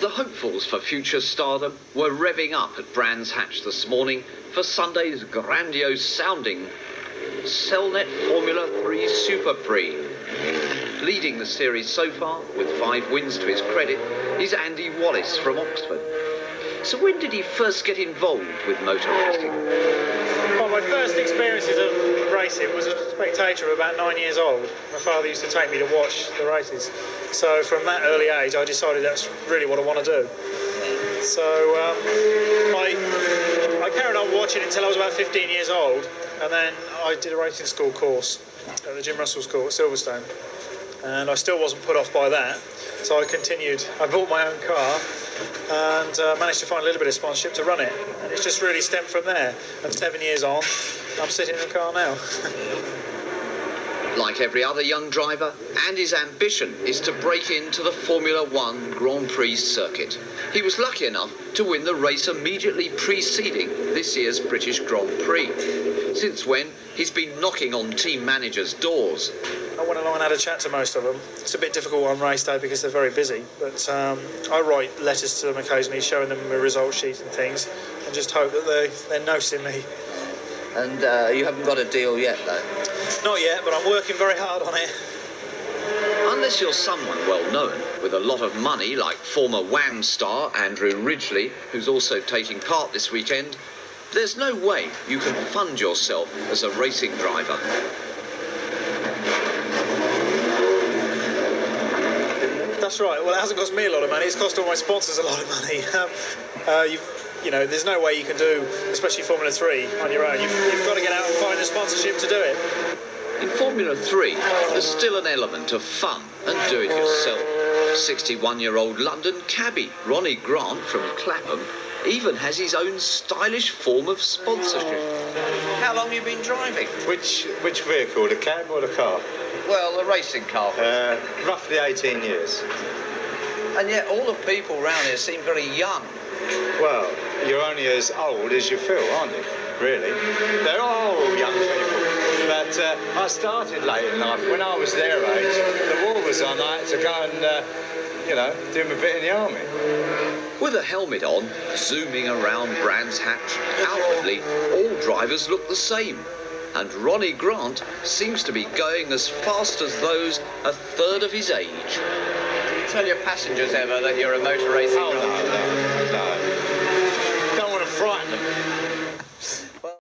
The hopefuls for future stardom were revving up at Brands Hatch this morning for Sunday's grandiose sounding Cellnet Formula 3 Super Prix. Leading the series so far, with 5 wins to his credit, is Andy Wallace from Oxford. So when did he first get involved with motor racing? Well, my first experiences of racing was as a spectator about 9 years old. My father used to take me to watch the races. So from that early age, I decided that's really what I want to do. So I carried on watching until I was about 15 years old, and then I did a racing school course at the Jim Russell School at Silverstone, and I still wasn't put off by that. So I continued. I bought my own car and managed to find a little bit of sponsorship to run it, and it's just really stemmed from there. And 7 years on, I'm sitting in the car now. Like every other young driver, Andy's ambition is to break into the Formula 1 Grand Prix circuit. He was lucky enough to win the race immediately preceding this year's British Grand Prix, since when he's been knocking on team managers' doors. I went along and had a chat to most of them. It's a bit difficult on race day because they're very busy, but I write letters to them occasionally, showing them a result sheet and things, and just hope that they're nosing me. And you haven't got a deal yet, though? Not yet, but I'm working very hard on it. Unless you're someone well known, with a lot of money, like former Wham star Andrew Ridgeley, who's also taking part this weekend, there's no way you can fund yourself as a racing driver. That's right. Well, it hasn't cost me a lot of money. It's cost all my sponsors a lot of money. You know, there's no way you can do, especially Formula 3, on your own. You've got to get out and find the sponsorship to do it. In Formula 3, there's still an element of fun and do-it-yourself. 61-year-old London cabbie Ronnie from Clapham even has his own stylish form of sponsorship. How long have you been driving? Which vehicle, the cab or the car? Well, a racing car. Roughly 18 years. And yet all the people around here seem very young. Well, you're only as old as you feel, aren't you? Really. They're all young people. But I started late in life. When I was their age, the war was on. I had to go and, do my bit in the army. With a helmet on, zooming around Brands Hatch, outwardly, all drivers look the same. And Ronnie Grant seems to be going as fast as those a third of his age. Do you tell your passengers ever that you're a motor racing driver? No. Don't want to frighten them.